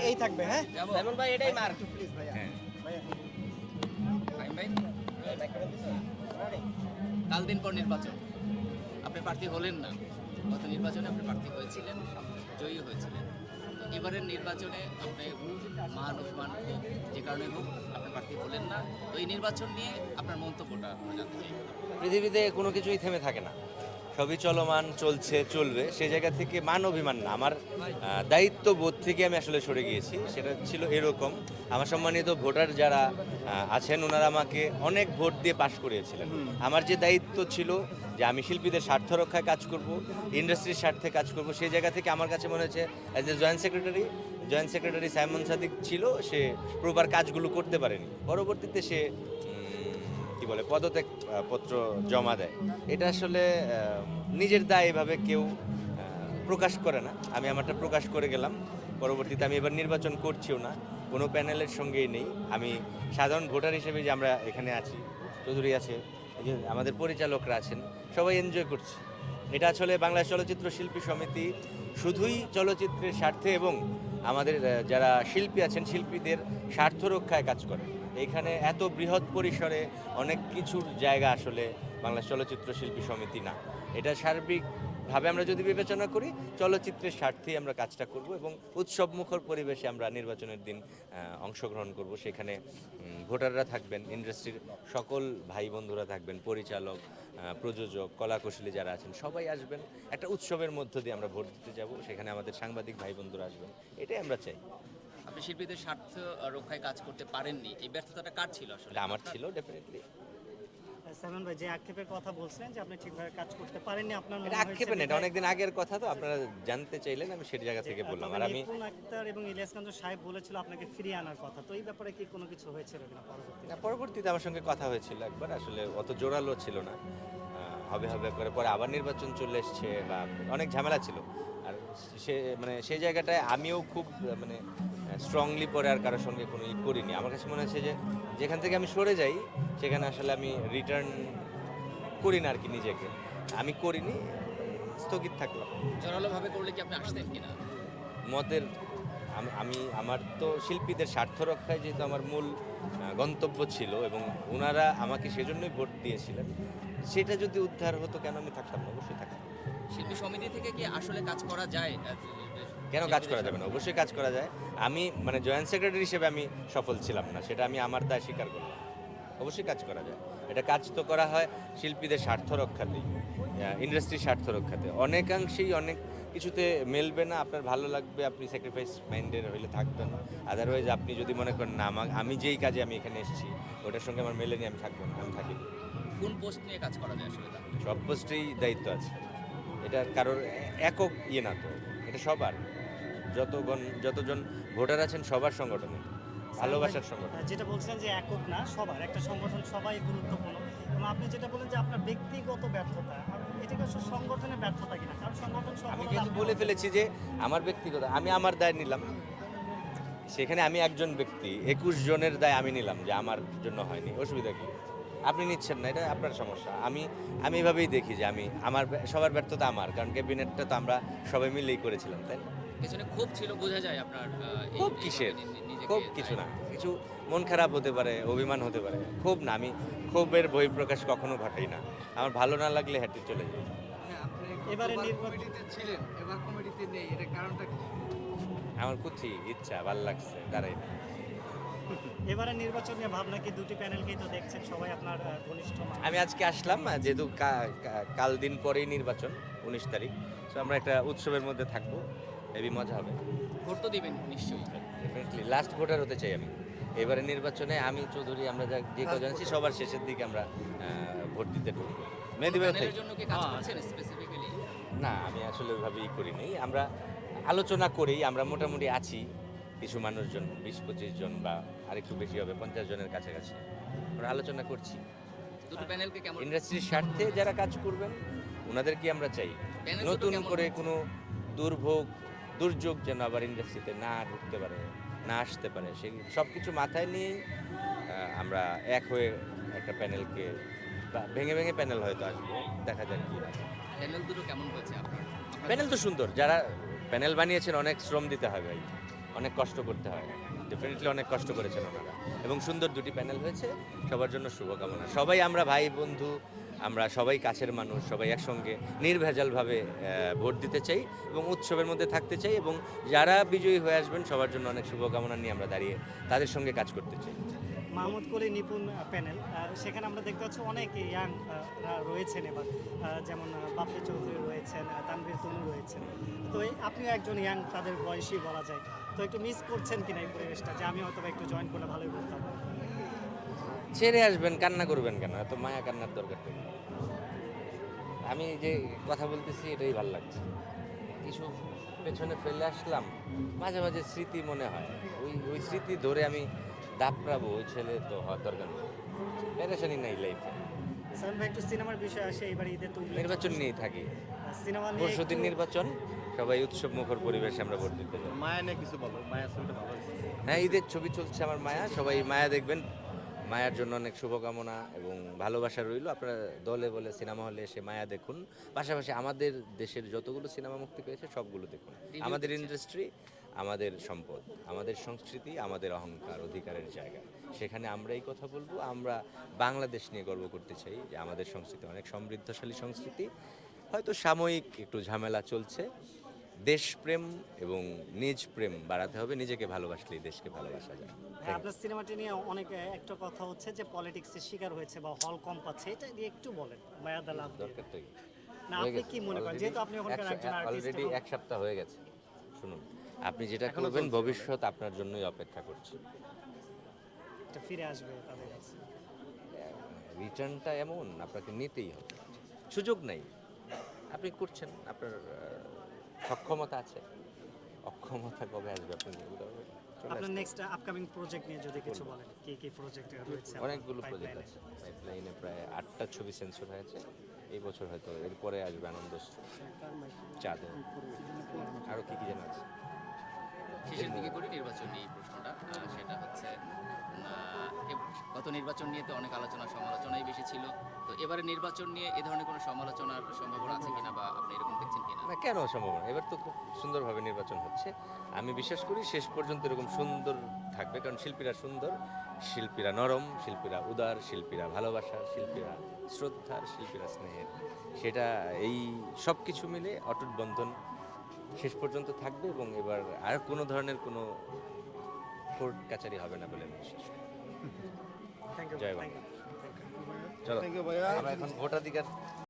এই থাকবে। হ্যাঁ সাইমন ভাই এটাই মার। প্লিজ ভাইয়া। হ্যাঁ। ভাইয়া ভাই কাল দিন পর নির্বাচন, আপনি প্রার্থী হলেন না, গত নির্বাচনে আপনি প্রার্থী হয়েছিলেন, জয়ী হয়েছিলেন। তো এবারের নির্বাচনে আপনি মান অভিমান হোক যে কারণে হোক আপনি প্রার্থী হলেন না, তো এই নির্বাচন নিয়ে আপনার মন্তব্যটা আমরা জানতে চাই। পৃথিবীতে কোনো কিছুই থেমে থাকে না, সবই চলমান, চলছে, চলবে। সেই জায়গা থেকে মান অভিমান না, আমার দায়িত্ববোধ থেকে আমি আসলে সরে গিয়েছি। সেটা ছিল এরকম, আমার সম্মানিত ভোটার যারা আছেন ওনারা আমাকে অনেক ভোট দিয়ে পাশ করিয়েছিলেন। আমার যে দায়িত্ব ছিল যে আমি শিল্পীদের স্বার্থ রক্ষায় কাজ করব, ইন্ডাস্ট্রির স্বার্থে কাজ করব, সেই জায়গা থেকে আমার কাছে মনে হচ্ছে as a joint secretary Simon Sadiq ছিল, সে প্রপার কাজগুলো করতে পারেনি। পরবর্তীতে সে কি বলে পদত্যাগ পত্র জমা দেয়। এটা আসলে নিজের দায় এভাবে কেউ প্রকাশ করে না, আমি আমারটা প্রকাশ করে গেলাম। পরবর্তীতে আমি এবার নির্বাচন করছিও না, কোনো প্যানেলের সঙ্গেই নেই। আমি সাধারণ ভোটার হিসেবে যে আমরা এখানে আছি, চৌধুরী আছে, এই যে আমাদের পরিচালকরা আছেন, সবাই এনজয় করছি। এটা আসলে বাংলাদেশ চলচ্চিত্র শিল্পী সমিতি শুধুই চলচ্চিত্রের স্বার্থে এবং আমাদের যারা শিল্পী আছেন শিল্পীদের স্বার্থ রক্ষায় কাজ করে। এখানে এত বৃহৎ পরিসরে অনেক কিছুর জায়গা আসলে বাংলাদেশ চলচ্চিত্র শিল্পী সমিতি না। এটা সার্বিকভাবে আমরা যদি বিবেচনা করি চলচ্চিত্রের স্বার্থেই আমরা কাজটা করব এবং উৎসবমুখর পরিবেশে আমরা নির্বাচনের দিন অংশগ্রহণ করব। সেখানে ভোটাররা থাকবেন, ইন্ডাস্ট্রির সকল ভাই বন্ধুরা থাকবেন, পরিচালক, প্রযোজক, কলাকুশলী যারা আছেন সবাই আসবেন। একটা উৎসবের মধ্য দিয়ে আমরা ভোট দিতে যাব, সেখানে আমাদের সাংবাদিক ভাই বন্ধুরা আসবেন, এটাই আমরা চাই। আপনি শিল্পীদের স্বার্থ রক্ষায় কাজ করতে পারেননি, এই ব্যর্থতাটা কার ছিল আসলে? এটা আমার ছিল ডেফিনেটলি। সাইমন ভাই যে আক্ষেপের কথা বলছিলেন যে আপনি ঠিকভাবে কাজ করতে পারেননি, আপনার মনে এটা হয়েছে আক্ষেপে না, এটা অনেকদিন আগের কথা, তো আপনারা জানতে চাইলেন, আমি সেই জায়গা থেকে বললাম। আর আমি নিপুণ আক্তার এবং ইলিয়াস কাঞ্চ সাহেব বলেছিল আপনাকে ফিরিয়ে আনার কথা, তো এই ব্যাপারে কি কোনো কিছু হয়েছিল কিনা পরবর্তীতে? পরবর্তীতে আমার সঙ্গে কথা হয়েছিল একবার, আসলে অত জোরালো ছিল না। হবে হবে করে পরে আবার নির্বাচন চলে এসছে বা অনেক ঝামেলা ছিল। আর সে মানে সেই জায়গাটায় আমিও খুব মানে স্ট্রংলি পরে আর কারোর সঙ্গে কোনো করিনি। আমার কাছে মনে হচ্ছে যে যেখান থেকে আমি সরে যাই সেখানে আসলে আমি রিটার্ন করি না আর কি, নিজেকে আমি করিনি, স্থগিত থাকলাম। জোরালোভাবে করলে কি আপনি আসতেন কিনা? মতের আমি আমার তো শিল্পীদের স্বার্থ রক্ষায় যেহেতু আমার মূল গন্তব্য ছিল এবং ওনারা আমাকে সেজন্যই ভোট দিয়েছিলেন, সেটা যদি উদ্ধার হতো কেন আমি থাকতাম না, অবশ্যই থাকতাম। শিল্পী সমিতি থেকে কি আসলে কাজ করা যায়? কেন কাজ করা যাবে না, অবশ্যই কাজ করা যায়। আমি মানে জয়েন্ট সেক্রেটারি হিসেবে আমি সফল ছিলাম না, সেটা আমি আমার দায় স্বীকার করলাম। অবশ্যই কাজ করা যায়, এটা কাজ তো করা হয় শিল্পীদের স্বার্থ রক্ষাতেই, ইন্ডাস্ট্রির স্বার্থ রক্ষাতে। অনেকাংশেই অনেক কিছুতে মেলবে না, আপনার ভালো লাগবে, আপনি স্যাক্রিফাইস মাইন্ডের হইলে থাকবেন। আদারওয়াইজ আপনি যদি মনে করেন না আমি যেই কাজে আমি এখানে এসেছি ওটার সঙ্গে আমার মেলেনি, আমি থাকবো না, আমি থাকি না। কোন পোস্ট নিয়ে কাজ করা যায় আসলে তাহলে? সব পোস্টেই দায়িত্ব আছে, এটা কারোর একক ইয়ে না তো, এটা সবার, যতজন ভোটার আছেন সবার সংগঠনে, ভালোবাসার সংগঠন। যেটা বলছিলেন যে একক না, সবার একটা সংগঠন, সবাই গুরুত্বপূর্ণ। এবং আপনি যেটা বলেন যে আপনার ব্যক্তিগত ব্যর্থতা, এটা কি আসলে সংগঠনের ব্যর্থতা কিনা? কারণ সংগঠন সফল আমি হলে কিন্তু আপনি বলে হবেন। ফেলেছি যে আমার ব্যক্তিগত, আমি আমার দায় নিলাম, সেখানে আমি একজন ব্যক্তি, 21 জনের দায় আমি নিলাম যে আমার জন্য হয়নি, অসুবিধা কি? আপনি নিচ্ছেন না, এটা আপনার সমস্যা। আমি এভাবেই দেখি যে আমার সবার ব্যর্থতা আমার, কারণ ক্যাবিনেটটা তো আমরা সবাই মিলেই করেছিলাম, তাই না? পেছনে ক্ষোভ ছিল, বোঝা যায় আপনার। খুব কিসের, খুব কিছু না, কিছু মন খারাপ হতে পারে, অভিমান হতে পারে, খুব না। আমি ক্ষোভের বহিঃপ্রকাশ কখনো ঘটাই না, আমার ভালো না লাগলে হেঁটে চলে যাই। হ্যাঁ, আপনি এবারে গতবার নির্বাচন- কমিটিতে ছিলেন, এবার কমিটিতে নেই, এটার কারণটা কি? আমার কুচি ইচ্ছা, ভালো লাগছে, দাঁড়াই না। এবারে নির্বাচন নিয়ে ভাবনা কি? দুটি প্যানেলকেই তো দেখছেন, সবাই আপনার ঘনিষ্ঠ মানুষ। আমি আজকে আসলাম, যেহেতু কাল দিন পরেই নির্বাচন, 19 তারিখ, তো আমরা একটা উৎসবের মধ্যে থাকবো, হেবি মজা হবে। ভোট তো দিবেন নিশ্চয়ই। ডেফিনেটলি লাস্ট ভোটার হতে চাই আমি এবারে নির্বাচনে। আমি চৌধুরী, আমরা যে কজন আছি সবার শেষের দিকে আমরা ভোট দিতে ঢুকবো। মেহেদী ভাই প্যানেলের জন্য কি কাজ করছেন স্পেসিফিক্যালি? না, আমি আসলে ওইভাবেই করি নাই, আমরা আলোচনা করেই, আমরা মোটামুটি আছি কিছু মানুষজন, 20-25 জন বা আরেকটু বেশি হবে, 50 জনের কাছাকাছি, আমরা আলোচনা করছি। দুটো প্যানেলকে কেমন? ইন্ডাস্ট্রির স্বার্থে যারা কাজ করবেন ওনাদেরকে আমরা চাই। প্যানেল নতুন দুটো কেমন করে হচ্ছে? কোনো দুর্যোগ যেন আবার ইন্ডাস্ট্রিতে না ঢুকতে পারে, না আসতে পারে, সেই সব কিছু মাথায় নিয়েই আমরা এক হয়ে একটা প্যানেলকে ভেঙে ভেঙে প্যানেল হয়তো আসবে, দেখা যাক কি হয়। প্যানেল দুটো কেমন হয়েছে আপনার? প্যানেল তো সুন্দর, যারা প্যানেল বানিয়েছেন অনেক শ্রম দিতে হয় ভাই, অনেক কষ্ট করতে হয়, ডেফিনেটলি অনেক কষ্ট করেছেন ওনারা, এবং সুন্দর দুটি প্যানেল হয়েছে। সবার জন্য শুভকামনা। সবাই আমরা ভাই বন্ধু, আমরা সবাই কাছের মানুষ, সবাই একসঙ্গে নির্ভেজালভাবে ভোট দিতে চাই এবং উৎসবের মধ্যে থাকতে চাই, এবং যারা বিজয়ী হয়ে আসবেন সবার জন্য অনেক শুভকামনা নিয়ে আমরা দাঁড়িয়ে তাদের সঙ্গে কাজ করতে চাই। মাহমুদ কলি নিপুণ প্যানেল, সেখানে আমরা দেখতে পাচ্ছি অনেক ইয়াং রয়েছেন এবার, যেমন বাপ্পি চৌধুরী রয়েছেন, তানভীর তনু রয়েছেন। তো আপনিও একজন ইয়াং, তাদের বয়সী বলা যায়। তো একটু মিস করছেন কিনা এই পরিবেশটা, যে আমি হয়তো বা একটু জয়েন করলে ভালোই করতাম? ছেড়ে আসবেন, কান্না করবেন কেন? এত মায়া কান্নার দরকার নেই। আমি যে কথা বলতেছি এটাই ভালো লাগছে, কিছু পেছনে ফেলে আসলাম, মাঝে মাঝে স্মৃতি মনে হয়, ওই ওই স্মৃতি ধরে আমি দাপড়াবো, ওই ছেলে তো হওয়ার দরকার নেই, প্যারেশানি নাই লাইফে। সালমান ভাই, একটু সিনেমার বিষয়ে আসে। এবার ঈদের তো নির্বাচন নিয়েই থাকি, সিনেমা নিয়ে পরশুদিন নির্বাচন, সবাই উৎসব মুখর পরিবেশে আমরা ভোট দিতে যাই। মায়া নিয়ে কিছু বলো, মায়া ছবিটা ভালো হয়েছে। হ্যাঁ, ঈদের ছবি চলছে আমার মায়া, সবাই মায়া দেখবেন। মায়ার জন্য অনেক শুভকামনা এবং ভালোবাসা রইল। আপনারা দলে বলে সিনেমা হলে এসে মায়া দেখুন, পাশাপাশি আমাদের দেশের যতগুলো সিনেমা মুক্তি পেয়েছে সবগুলো দেখুন। আমাদের ইন্ডাস্ট্রি, আমাদের সম্পদ, আমাদের সংস্কৃতি, আমাদের অহংকার, অধিকারের জায়গা, সেখানে আমরা এই কথা বলবো। আমরা বাংলাদেশ নিয়ে গর্ব করতে চাই যে আমাদের সংস্কৃতি অনেক সমৃদ্ধশালী সংস্কৃতি। হয়তো সাময়িক একটু ঝামেলা চলছে, দেশপ্রেম এবং নিজ প্রেম বাড়াতে হবে, নিজেকে ভালোবাসলেই দেশকে ভালোবাসা যায়। হ্যাঁ, আপনার সিনেমাটি নিয়ে অনেক একটা কথা হচ্ছে যে পলিটিক্সের শিকার হয়েছে বা হল কম পাচ্ছে, এটা নিয়ে একটু বলেন মায়াদা লাভ। দরকার তো কি? না, আপনি কি মনে করেন, যেহেতু আপনি ওখানকার একজন আর্টিস্ট? অলরেডি এক সপ্তাহ হয়ে গেছে। শুনুন, আপনি যেটা এখনো করবেন চলছে ভবিষ্যৎ আপনার জন্যই অপেক্ষা করছে। এটা ফিরে আসবে তাদের কাছে। রিটার্নটা এমন, আপনাকে নিতেই হবে, সুযোগ নাই। আপনি করছেন, আপনার সক্ষমতা আছে, অক্ষমতা কবে আসবে আপনি বলতে পারবেন? চলে আপনার আসবে। নেক্সট আপকামিং প্রজেক্ট নিয়ে যদি কিছু বলেন, কি কি প্রজেক্ট রয়েছে? অনেকগুলো প্রজেক্ট আছে পাইপলাইনে, প্রায় 8টা ছবি সেন্সর হয়েছে এই বছর, হয়তো এরপরে আসবে আনন্দশ্রী, চাঁদর, আরও কি কি যেন আছে। শেষের দিকে করি নির্বাচন নিয়ে এই প্রশ্নটা, সেটা হচ্ছে গত নির্বাচন নিয়ে তো অনেক আলোচনা সমালোচনাই বেশি ছিল। তো এবারে নির্বাচন নিয়ে এ ধরনের কোনো সমালোচনার সম্ভাবনা আছে কিনা, বা আপনি এরকম দেখছেন কিনা? না, কেন সম্ভব না? এবার তো খুব সুন্দরভাবে নির্বাচন হচ্ছে। আমি বিশ্বাস করি শেষ পর্যন্ত এরকম সুন্দর থাকবে, কারণ শিল্পীরা সুন্দর, শিল্পীরা নরম, শিল্পীরা উদার, শিল্পীরা ভালোবাসার, শিল্পীরা শ্রদ্ধার, শিল্পীরা স্নেহের। সেটা এই সব কিছু মিলে অটুট বন্ধন শেষ পর্যন্ত থাকবে, এবং এবার আর কোনো ধরনের কোনো কোর্ট কাচারি হবে না বলে আমি বিশ্বাস করি। থ্যাংক ইউ, জয় থ্যাংক বাংলা। ইউ। চলো, থ্যাংক ইউ ভাইয়া। আমরা এখন ভোটাধিকার